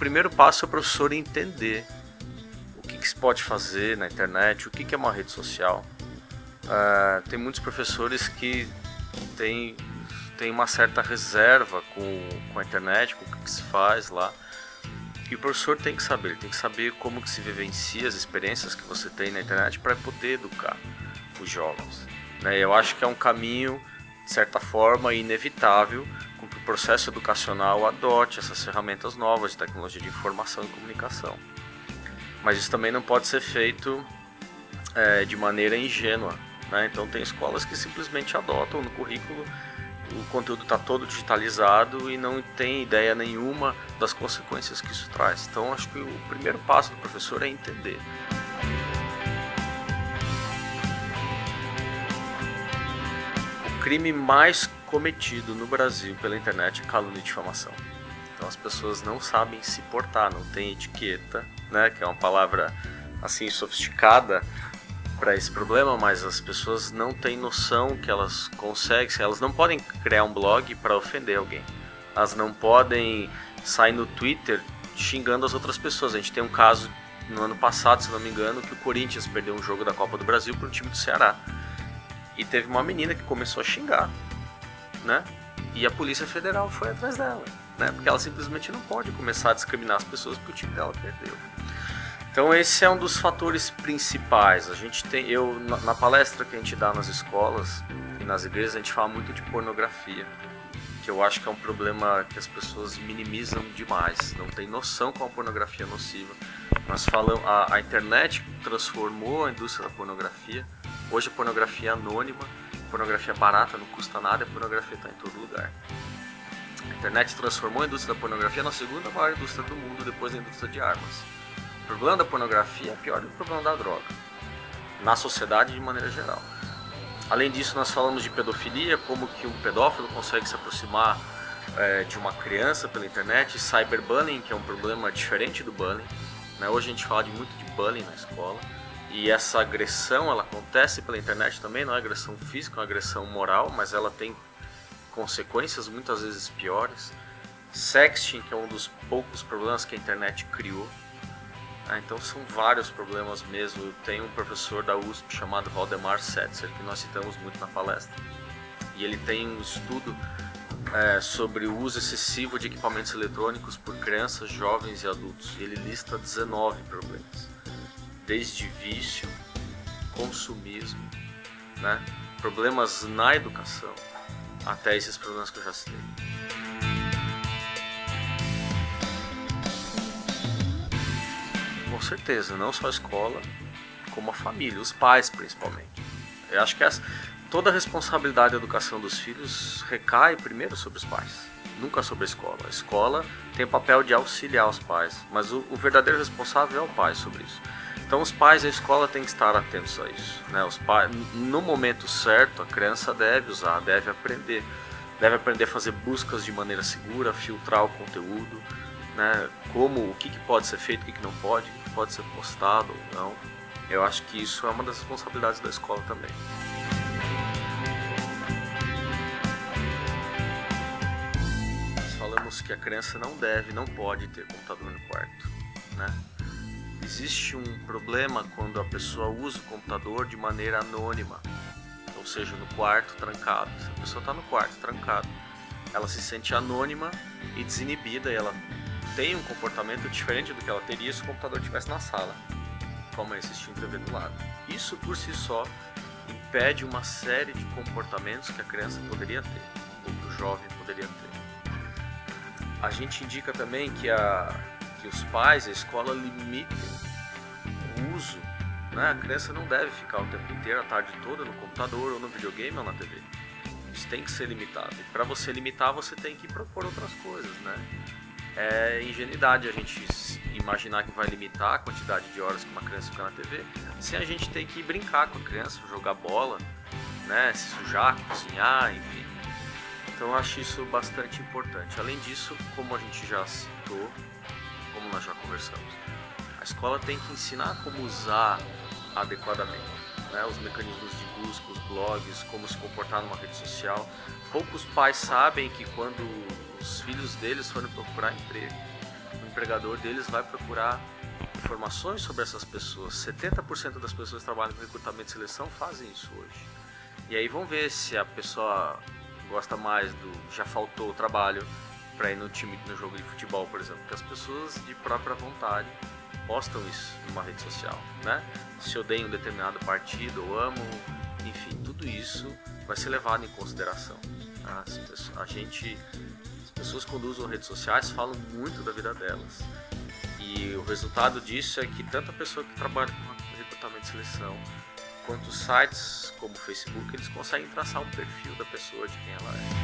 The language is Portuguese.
primeiro passo é o professor entender o que se pode fazer na internet, o que é uma rede social. Tem muitos professores que têm uma certa reserva com a internet, com o que se faz lá. E o professor tem que saber, como que se vivencia as experiências que você tem na internet para poder educar os jovens, né? Eu acho que é um caminho, de certa forma, inevitável com que o processo educacional adote essas ferramentas novas de tecnologia de informação e comunicação. Mas isso também não pode ser feito de maneira ingênua, né? Então tem escolas que simplesmente adotam no currículo, o conteúdo está todo digitalizado e não tem ideia nenhuma das consequências que isso traz. Então acho que o primeiro passo do professor é entender. O crime mais cometido no Brasil pela internet é calúnia e difamação. Então as pessoas não sabem se portar, não tem etiqueta, né, que é uma palavra assim sofisticada para esse problema, mas as pessoas não têm noção que elas conseguem, elas não podem criar um blog para ofender alguém. Elas não podem sair no Twitter xingando as outras pessoas. A gente tem um caso no ano passado, se não me engano, que o Corinthians perdeu um jogo da Copa do Brasil para o time do Ceará. E teve uma menina que começou a xingar, né? E a Polícia Federal foi atrás dela, né? Porque ela simplesmente não pode começar a discriminar as pessoas porque o time dela perdeu. Então esse é um dos fatores principais. A gente tem, na palestra que a gente dá nas escolas e nas igrejas, a gente fala muito de pornografia, que eu acho que é um problema que as pessoas minimizam demais, não tem noção como a pornografia é nociva. Nós falamos, a internet transformou a indústria da pornografia. Hoje a pornografia é anônima, a pornografia é barata, não custa nada, a pornografia está em todo lugar. A internet transformou a indústria da pornografia na segunda maior indústria do mundo, depois da indústria de armas. O problema da pornografia é pior do que o problema da droga, na sociedade de maneira geral. Além disso, nós falamos de pedofilia, como que um pedófilo consegue se aproximar de uma criança pela internet, cyberbullying, que é um problema diferente do bullying, né? Hoje a gente fala muito de bullying na escola, e essa agressão ela acontece pela internet também, não é agressão física, é uma agressão moral, mas ela tem consequências muitas vezes piores. Sexting, que é um dos poucos problemas que a internet criou. Então são vários problemas mesmo. Tem um professor da USP chamado Waldemar Setzer, que nós citamos muito na palestra, e ele tem um estudo sobre o uso excessivo de equipamentos eletrônicos por crianças, jovens e adultos, e ele lista 19 problemas, desde vício, consumismo, né, problemas na educação, até esses problemas que eu já citei. Com certeza, não só a escola, como a família, os pais principalmente. Eu acho que toda a responsabilidade da educação dos filhos recai primeiro sobre os pais, nunca sobre a escola. A escola tem o papel de auxiliar os pais, mas o verdadeiro responsável é o pai sobre isso. Então os pais e a escola têm que estar atentos a isso, né? Os pais, no momento certo, a criança deve usar, deve aprender a fazer buscas de maneira segura, filtrar o conteúdo, né? O que pode ser feito, o que não pode, o que pode ser postado ou não. Eu acho que isso é uma das responsabilidades da escola também. Nós falamos que a criança não pode ter computador no quarto, né? Existe um problema quando a pessoa usa o computador de maneira anônima, ou seja, no quarto trancado. Se a pessoa está no quarto trancado, ela se sente anônima e desinibida, e ela tem um comportamento diferente do que ela teria se o computador estivesse na sala, como assistindo TV do lado. Isso por si só impede uma série de comportamentos que a criança poderia ter, ou que o jovem poderia ter. A gente indica também que os pais, a escola, limitem o uso, né? A criança não deve ficar o tempo inteiro, a tarde toda, no computador ou no videogame ou na TV. Isso tem que ser limitado. E para você limitar, você tem que propor outras coisas, né? É ingenuidade a gente imaginar que vai limitar a quantidade de horas que uma criança fica na TV, sem a gente ter que brincar com a criança, jogar bola, né? Se sujar, cozinhar, enfim. Então eu acho isso bastante importante. Além disso, como a gente já citou, como nós já conversamos, a escola tem que ensinar como usar adequadamente, né? Os mecanismos de busca, os blogs, como se comportar numa rede social. Poucos pais sabem que quando os filhos deles forem procurar emprego, empregador deles vai procurar informações sobre essas pessoas. 70% das pessoas que trabalham com recrutamento e seleção fazem isso hoje. E aí vão ver se a pessoa gosta mais do já faltou o trabalho para ir no time, no jogo de futebol, por exemplo, porque as pessoas de própria vontade postam isso numa rede social, né? Se odeiam um determinado partido ou amam, enfim, tudo isso vai ser levado em consideração. As pessoas quando usam redes sociais falam muito da vida delas, e o resultado disso é que tanto a pessoa que trabalha com recrutamento e seleção quanto os sites como o Facebook, eles conseguem traçar um perfil da pessoa, de quem ela é.